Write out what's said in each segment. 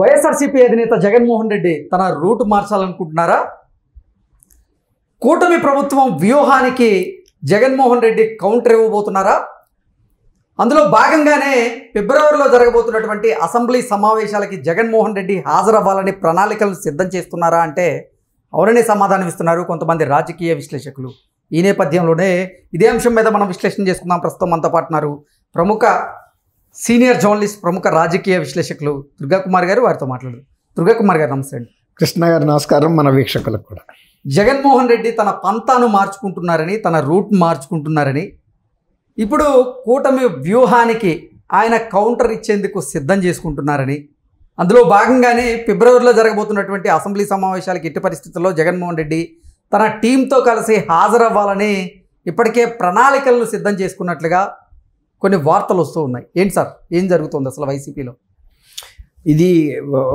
వైఎస్ఆర్సీపీ అధినేత జగన్మోహన్ రెడ్డి తన రూట్ మార్చాలనుకుంటున్నారా? కూటమి ప్రభుత్వం వ్యూహానికి జగన్మోహన్ రెడ్డి కౌంటర్ ఇవ్వబోతున్నారా? అందులో భాగంగానే ఫిబ్రవరిలో జరగబోతున్నటువంటి అసెంబ్లీ సమావేశాలకి జగన్మోహన్ రెడ్డి హాజరవ్వాలని ప్రణాళికలను సిద్ధం చేస్తున్నారా అంటే అవుననే సమాధానం ఇస్తున్నారు కొంతమంది రాజకీయ విశ్లేషకులు. ఈ నేపథ్యంలోనే ఇదే అంశం మీద మనం విశ్లేషణ చేసుకుందాం. ప్రస్తుతం మనతో పాటు ఉన్నారు ప్రముఖ సీనియర్ జర్నలిస్ట్, ప్రముఖ రాజకీయ విశ్లేషకులు దుర్గాకుమార్ గారు. వారితో మాట్లాడారు. దుర్గాకుమార్ గారు నమస్తే అండి. కృష్ణ గారు నమస్కారం. మన వీక్షకులకు కూడా. జగన్మోహన్ రెడ్డి తన పంతాను మార్చుకుంటున్నారని, తన రూట్ మార్చుకుంటున్నారని, ఇప్పుడు కూటమి వ్యూహానికి ఆయన కౌంటర్ ఇచ్చేందుకు సిద్ధం చేసుకుంటున్నారని, అందులో భాగంగానే ఫిబ్రవరిలో జరగబోతున్నటువంటి అసెంబ్లీ సమావేశాలకు ఎట్టి పరిస్థితుల్లో జగన్మోహన్ రెడ్డి తన టీంతో కలిసి హాజరవ్వాలని ఇప్పటికే ప్రణాళికలను సిద్ధం చేసుకున్నట్లుగా కొన్ని వార్తలు వస్తూ ఉన్నాయి. ఏంటి సార్, ఏం జరుగుతుంది అసలు వైసీపీలో? ఇది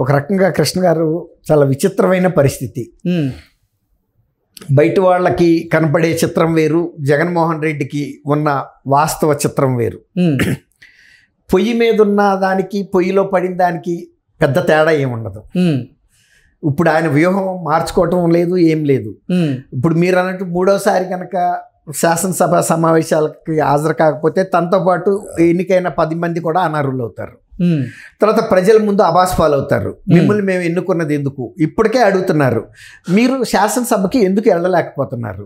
ఒక రకంగా కృష్ణ గారు చాలా విచిత్రమైన పరిస్థితి. బయట వాళ్ళకి కనపడే చిత్రం వేరు, జగన్మోహన్ రెడ్డికి ఉన్న వాస్తవ చిత్రం వేరు. పొయ్యి మీద ఉన్న దానికి పొయ్యిలో పడిన దానికి పెద్ద తేడా ఏముండదు. ఇప్పుడు ఆయన వ్యూహం మార్చుకోవటం లేదు, ఏం లేదు. ఇప్పుడు మీరు అన్నట్టు మూడోసారి కనుక శాసనసభ సమావేశాలకి హాజరు కాకపోతే తనతో పాటు ఎన్నికైన 10 మంది కూడా అనర్హులు అవుతారు. తర్వాత ప్రజల ముందు అబాస్పాలు అవుతారు. మిమ్మల్ని మేము ఎన్నుకున్నది ఎందుకు? ఇప్పటికే అడుగుతున్నారు, మీరు శాసనసభకి ఎందుకు వెళ్ళలేకపోతున్నారు?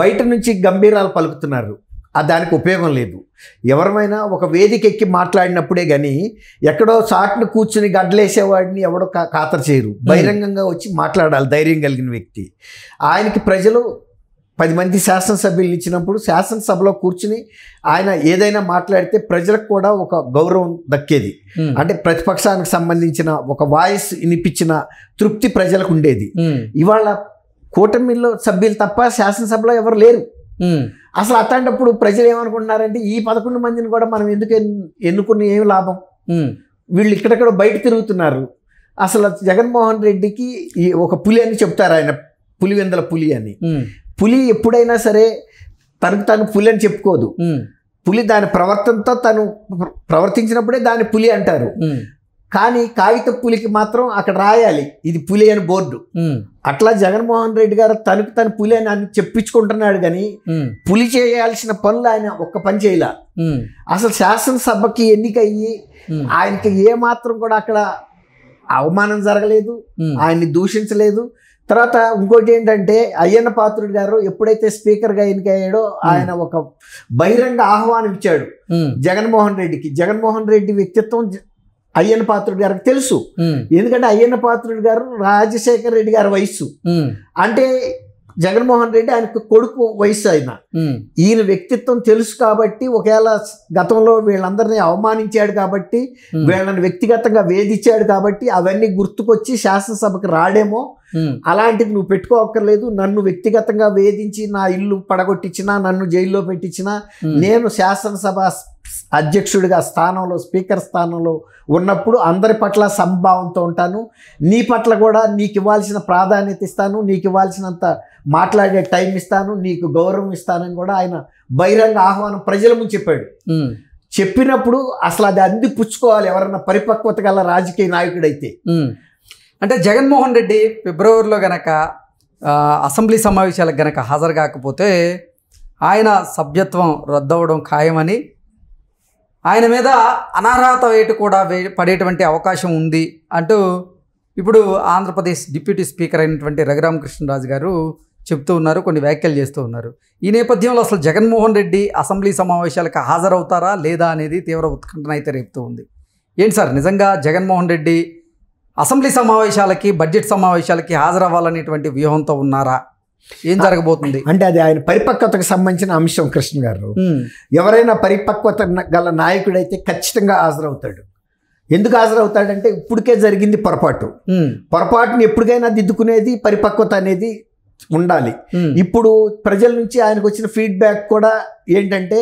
బయట నుంచి గంభీరాలు పలుకుతున్నారు, దానికి ఉపయోగం లేదు. ఎవరమైనా ఒక వేదిక ఎక్కి మాట్లాడినప్పుడే కానీ ఎక్కడో చాటును కూర్చుని గడ్డలేసేవాడిని ఎవడో ఖాతరు చేయరు. బహిరంగంగా వచ్చి మాట్లాడాలి ధైర్యం కలిగిన వ్యక్తి. ఆయనకి ప్రజలు 10 మంది శాసనసభ్యులు ఇచ్చినప్పుడు శాసనసభలో కూర్చుని ఆయన ఏదైనా మాట్లాడితే ప్రజలకు కూడా ఒక గౌరవం దక్కేది. అంటే ప్రతిపక్షానికి సంబంధించిన ఒక వాయిస్ వినిపించిన తృప్తి ప్రజలకు ఉండేది. ఇవాళ కూటమిలో సభ్యులు తప్ప శాసనసభలో ఎవరు లేరు. అసలు అట్లాంటప్పుడు ప్రజలు ఏమనుకుంటున్నారంటే ఈ 11 మందిని కూడా మనం ఎందుకు ఎన్నుకుని ఏమి లాభం? వీళ్ళు ఇక్కడెక్కడ బయట తిరుగుతున్నారు. అసలు జగన్మోహన్ రెడ్డికి ఒక పులి అని చెప్తారు, ఆయన పులివెందల పులి అని. పులి ఎప్పుడైనా సరే తనకు తను పులి అని చెప్పుకోదు. పులి దాని ప్రవర్తనతో తను ప్రవర్తించినప్పుడే దాని పులి అంటారు. కానీ కాగిత పులికి మాత్రం అక్కడ రాయాలి ఇది పులి అని బోర్డు. అట్లా జగన్మోహన్ రెడ్డి గారు తనకు తను పులి అని చెప్పించుకుంటున్నాడు. కానీ పులి చేయాల్సిన పనులు ఆయన ఒక్క పని చేయలే. అసలు శాసనసభకి ఎన్నికయ్యి ఆయనకి ఏ మాత్రం కూడా అక్కడ అవమానం జరగలేదు, ఆయన్ని దూషించలేదు. తర్వాత ఇంకోటి ఏంటంటే అయ్యన్న పాత్రుడు గారు ఎప్పుడైతే స్పీకర్గా ఎన్నికయ్యాడో ఆయన ఒక బహిరంగ ఆహ్వానం ఇచ్చాడు జగన్మోహన్ రెడ్డికి. జగన్మోహన్ రెడ్డి వ్యక్తిత్వం అయ్యన్న పాత్రుడు గారికి తెలుసు. ఎందుకంటే అయ్యన్న పాత్రుడు గారు రాజశేఖర రెడ్డి గారి వయస్సు. అంటే జగన్మోహన్ రెడ్డి ఆయనకు కొడుకు వయస్సు. ఈయన వ్యక్తిత్వం తెలుసు కాబట్టి, ఒకవేళ గతంలో వీళ్ళందరినీ అవమానించాడు కాబట్టి, వీళ్ళని వ్యక్తిగతంగా వేధించాడు కాబట్టి అవన్నీ గుర్తుకొచ్చి శాసనసభకు రాడేమో. అలాంటిది నువ్వు పెట్టుకోక్కర్లేదు, నన్ను వ్యక్తిగతంగా వేధించి నా ఇల్లు పడగొట్టించినా, నన్ను జైల్లో పెట్టించినా, నేను శాసనసభ అధ్యక్షుడిగా స్థానంలో, స్పీకర్ స్థానంలో ఉన్నప్పుడు అందరి పట్ల సంభావంతో ఉంటాను. నీ పట్ల కూడా నీకు ఇవ్వాల్సిన ప్రాధాన్యత ఇస్తాను, నీకు ఇవ్వాల్సినంత మాట్లాడే టైం ఇస్తాను, నీకు గౌరవం ఇస్తానని కూడా ఆయన బహిరంగ ఆహ్వానం ప్రజల ముందు చెప్పాడు. చెప్పినప్పుడు అసలు అది అంది పుచ్చుకోవాలి ఎవరన్నా పరిపక్వత గల రాజకీయ నాయకుడైతే. అంటే జగన్మోహన్ రెడ్డి ఫిబ్రవరిలో గనక అసెంబ్లీ సమావేశాలకు గనక హాజరు కాకపోతే ఆయన సభ్యత్వం రద్దవడం ఖాయమని, ఆయన మీద అనర్హత వేటు కూడా పడేటువంటి అవకాశం ఉంది అంటూ ఇప్పుడు ఆంధ్రప్రదేశ్ డిప్యూటీ స్పీకర్ అయినటువంటి రఘురామకృష్ణరాజు గారు చెప్తూ ఉన్నారు, కొన్ని వ్యాఖ్యలు చేస్తూ ఉన్నారు. ఈ నేపథ్యంలో అసలు జగన్మోహన్ రెడ్డి అసెంబ్లీ సమావేశాలకు హాజరవుతారా లేదా అనేది తీవ్ర ఉత్కంఠన అయితే రేపుతూ ఉంది. ఏంటి సార్, నిజంగా జగన్మోహన్ రెడ్డి అసెంబ్లీ సమావేశాలకి, బడ్జెట్ సమావేశాలకి హాజరవ్వాలనేటువంటి వ్యూహంతో ఉన్నారా? ఏం జరగబోతుంది అంటే అది ఆయన పరిపక్వతకు సంబంధించిన అంశం. కృష్ణ గారు ఎవరైనా పరిపక్వత గల నాయకుడైతే ఖచ్చితంగా హాజరవుతాడు. ఎందుకు హాజరవుతాడంటే ఇప్పటికే జరిగింది పొరపాటుని ఎప్పటికైనా దిద్దుకునేది పరిపక్వత అనేది ఉండాలి. ఇప్పుడు ప్రజల నుంచి ఆయనకు వచ్చిన ఫీడ్బ్యాక్ కూడా ఏంటంటే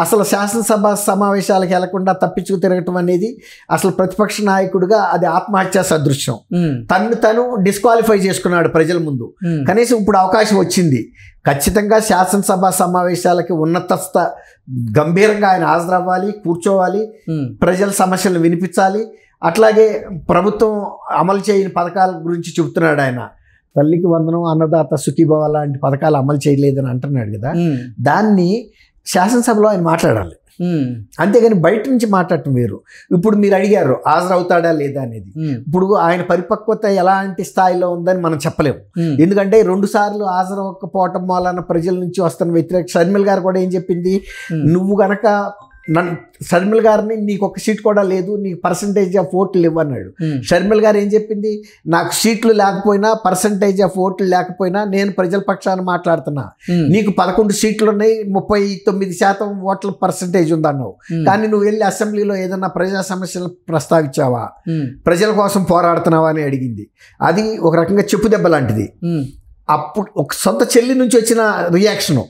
అసలు శాసనసభ సమావేశాలకు వెళ్లకుండా తప్పించుకు తిరగటం అనేది అసలు ప్రతిపక్ష నాయకుడిగా అది ఆత్మహత్య సదృశ్యం. తను డిస్క్వాలిఫై చేసుకున్నాడు ప్రజల ముందు. కనీసం ఇప్పుడు అవకాశం వచ్చింది. ఖచ్చితంగా శాసనసభ సమావేశాలకి ఉన్నత గంభీరంగా ఆయన హాజరవ్వాలి, కూర్చోవాలి, ప్రజల సమస్యలను వినిపించాలి. అట్లాగే ప్రభుత్వం అమలు చేయని పథకాల గురించి చెబుతున్నాడు ఆయన. తల్లికి వందనం, అన్నదాత సుఖీభవ లాంటి పథకాలు అమలు చేయలేదని అంటున్నాడు కదా, దాన్ని శాసనసభలో ఆయన మాట్లాడాలి. అంతేగాని బయట నుంచి మాట్లాడటం వేరు. ఇప్పుడు మీరు అడిగారు హాజరవుతాడా లేదా అనేది. ఇప్పుడు ఆయన పరిపక్వత ఎలాంటి స్థాయిలో ఉందని మనం చెప్పలేము. ఎందుకంటే 2 సార్లు హాజరవ్వకపోవటం వలన ప్రజల నుంచి వస్తున్న వ్యతిరేక. షర్మిల గారు కూడా ఏం చెప్పింది, నువ్వు గనక షర్మిల గారిని నీకు ఒక సీట్ కూడా లేదు, నీకు పర్సంటేజ్ ఆఫ్ ఓట్లు ఇవ్వన్నాడు. షర్మిల గారు ఏం చెప్పింది, నాకు సీట్లు లేకపోయినా పర్సంటేజ్ ఆఫ్ ఓట్లు లేకపోయినా నేను ప్రజల పక్షాన మాట్లాడుతున్నా, నీకు 11 సీట్లు ఉన్నాయి, 39% ఓట్ల పర్సంటేజ్ ఉందన్నావు, కానీ నువ్వు వెళ్ళి అసెంబ్లీలో ఏదన్నా ప్రజా సమస్యలు ప్రస్తావించావా, ప్రజల కోసం పోరాడుతున్నావా అని అడిగింది. అది ఒక రకంగా చెప్పు దెబ్బ లాంటిది. అప్పుడు ఒక సొంత చెల్లి నుంచి వచ్చిన రియాక్షను,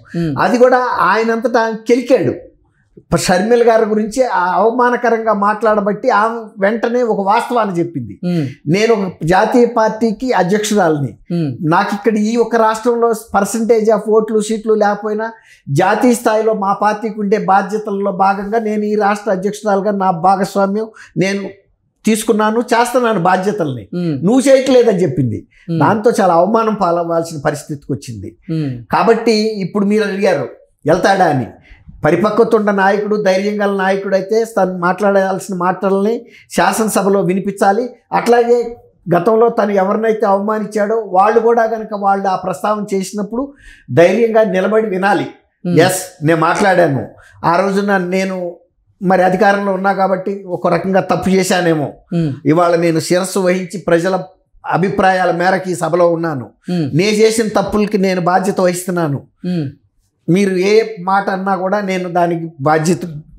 అది కూడా ఆయనంతటా కెలికాడు. షర్మిల గారి గురించి అవమానకరంగా మాట్లాడబట్టి ఆమె వెంటనే ఒక వాస్తవాన్ని చెప్పింది, నేను ఒక జాతీయ పార్టీకి అధ్యక్షురాలని, నాకు ఇక్కడ ఈ ఒక రాష్ట్రంలో పర్సంటేజ్ ఆఫ్ ఓట్లు సీట్లు లేకపోయినా జాతీయ స్థాయిలో మా పార్టీకి ఉండే బాధ్యతల్లో భాగంగా నేను ఈ రాష్ట్ర అధ్యక్షురాలుగా నా భాగస్వామ్యం నేను తీసుకున్నాను, చేస్తున్నాను బాధ్యతల్ని, నువ్వు చేయట్లేదని చెప్పింది. దాంతో చాలా అవమానం పాలవ్వాల్సిన పరిస్థితికి వచ్చింది. కాబట్టి ఇప్పుడు మీరు అడిగారు వెళ్తాడా అని. పరిపక్వత ఉన్న నాయకుడు, ధైర్యం గల నాయకుడు అయితే తను మాట్లాడాల్సిన మాటల్ని శాసనసభలో వినిపించాలి. అట్లాగే గతంలో తను ఎవరినైతే అవమానించాడో వాళ్ళు కూడా కనుక వాళ్ళు ఆ ప్రస్తావన చేసినప్పుడు ధైర్యంగా నిలబడి వినాలి. ఎస్, నేను మాట్లాడాను, ఆ రోజున నేను మరి అధికారంలో ఉన్నా కాబట్టి ఒక రకంగా తప్పు చేశానేమో, ఇవాళ నేను శిరస్సు వహించి ప్రజల అభిప్రాయాల మేరకు ఈ సభలో ఉన్నాను, నేను చేసిన తప్పులకి నేను బాధ్యత వహిస్తున్నాను, మీరు ఏ మాట అన్నా కూడా నేను దానికి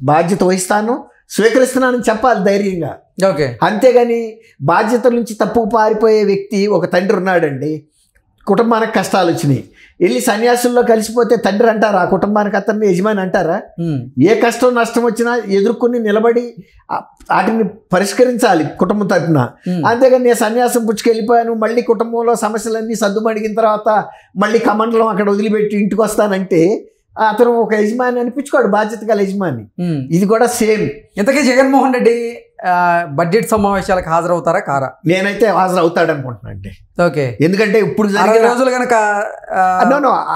బాధ్యత వహిస్తాను, స్వీకరిస్తున్నానని చెప్పాలి ధైర్యంగా. అంతేగాని బాధ్యత నుంచి తప్పుకు పారిపోయే వ్యక్తి ఒక తండ్రి ఉన్నాడండి, కుటుంబానికి కష్టాలు వచ్చినాయి, వెళ్ళి సన్యాసుల్లో కలిసిపోతే తండ్రి అంటారా, ఆ కుటుంబానికి అతన్ని యజమాని అంటారా? ఏ కష్టం నష్టం వచ్చినా ఎదుర్కొని నిలబడి వాటిని పరిష్కరించాలి కుటుంబం తరపున. అంతేగాని నేను సన్యాసం పుచ్చుకెళ్ళిపోయాను, మళ్ళీ కుటుంబంలో సమస్యలన్నీ సర్దుమడిగిన తర్వాత మళ్ళీ కమండలం అక్కడ వదిలిపెట్టి ఇంటికి వస్తానంటే అతను ఒక యజమాని అనిపించుకోడు, బాధ్యత గల యజమాని. ఇది కూడా సేమ్. ఇంతకీ జగన్మోహన్ రెడ్డి బడ్జెట్ సమావేశాలకు హాజరవుతారా కారా? నేనైతే హాజరవుతాడు అనుకుంటున్నాను అండి. ఓకే, ఎందుకంటే ఇప్పుడు రోజులు కనుక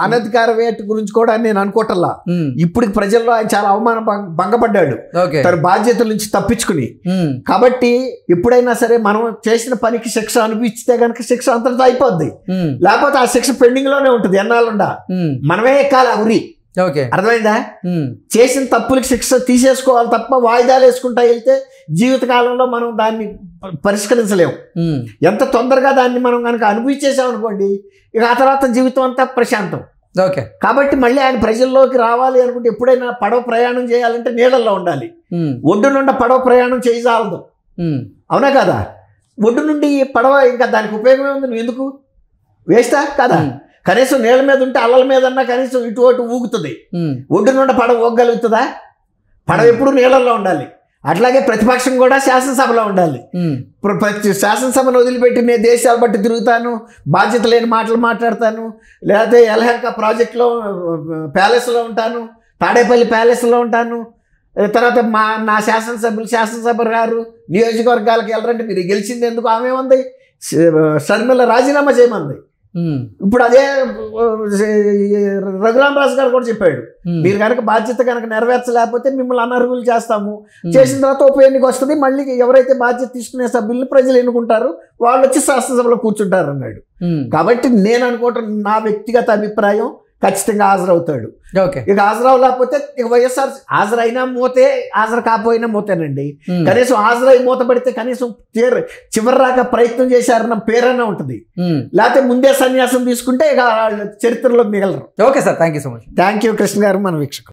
అనధికార వేట గురించి కూడా నేను అనుకోవటల్లా. ఇప్పుడు ప్రజల్లో ఆయన చాలా భంగపడ్డాడు తన బాధ్యతల నుంచి తప్పించుకుని. కాబట్టి ఎప్పుడైనా సరే మనం చేసిన పనికి శిక్ష అనిపిస్తే కనుక శిక్ష అంతటితో అయిపోద్ది, లేకపోతే ఆ శిక్ష పెండింగ్ లోనే ఉంటుంది ఎన్నాళ్ళుండా. మనమే ఎక్కాలి ఆ ఉరి. అర్థమైందా? చేసిన తప్పులకి శిక్ష తీసేసుకోవాలి తప్ప వాయిదాలు వేసుకుంటా వెళ్తే జీవితకాలంలో మనం దాన్ని పరిష్కరించలేము. ఎంత తొందరగా దాన్ని మనం కనుక అనుభవించేసామనుకోండి, ఇక ఆ తర్వాత జీవితం అంతా ప్రశాంతం. కాబట్టి మళ్ళీ ఆయన ప్రజల్లోకి రావాలి అనుకుంటే ఎప్పుడైనా పడవ ప్రయాణం చేయాలంటే నీళ్ళల్లో ఉండాలి. ఒడ్డు నుండి పడవ ప్రయాణం చేయజాలదు, అవునా కదా? ఒడ్డు నుండి పడవ ఇంకా దానికి ఉపయోగమే ఉంది, నువ్వు ఎందుకు వేస్తా కదా? కనీసం నీళ్ళ మీద ఉంటే అల్లల మీద అన్నా కనీసం ఇటు అటు ఊగుతుంది. ఒడ్డు నుండి పడవ ఊగగలుగుతుందా? పడవ ఎప్పుడు నీళ్ళల్లో ఉండాలి. అట్లాగే ప్రతిపక్షం కూడా శాసనసభలో ఉండాలి. శాసనసభను వదిలిపెట్టి నేను దేశాలు బట్టి తిరుగుతాను, బాధ్యత లేని మాటలు మాట్లాడతాను, లేకపోతే యలహంక ప్రాజెక్టులో ప్యాలెస్లో ఉంటాను, తాడేపల్లి ప్యాలెస్లో ఉంటాను, తర్వాత నా శాసనసభ గారు నియోజకవర్గాలకు వెళ్ళరంటే మీరు గెలిచింది ఎందుకు? ఆమె ఉంది, షర్మిల రాజీనామా చేయమంది. ఇప్పుడు అదే రఘురామరాజు గారు కూడా చెప్పాడు, మీరు కనుక బాధ్యత కనుక నెరవేర్చలేకపోతే మిమ్మల్ని అనర్హులు చేస్తాము, చేసిన తర్వాత ఉప ఎన్నిక వస్తుంది, మళ్ళీ ఎవరైతే బాధ్యత తీసుకునే సభ్యుల్ని ప్రజలు ఎన్నుకుంటారు, వాళ్ళు వచ్చి శాసనసభలో కూర్చుంటారు అన్నాడు. కాబట్టి నేను అనుకోవటం, నా వ్యక్తిగత అభిప్రాయం, ఖచ్చితంగా హాజరవుతాడు. ఇక హాజరవలేకపోతే ఇక వైఎస్ఆర్ హాజరైనా మూతే, హాజరు కాకపోయినా మూతేనండి. కనీసం హాజరై మూత పడితే కనీసం చివరి రాక ప్రయత్నం చేశారన్న పేరైనా ఉంటుంది. లేకపోతే ముందే సన్యాసం తీసుకుంటే ఇక చరిత్రలో మిగలరు. Okay sir, thank you so much. Thank you Krishna గారు, మన వీక్షకులు.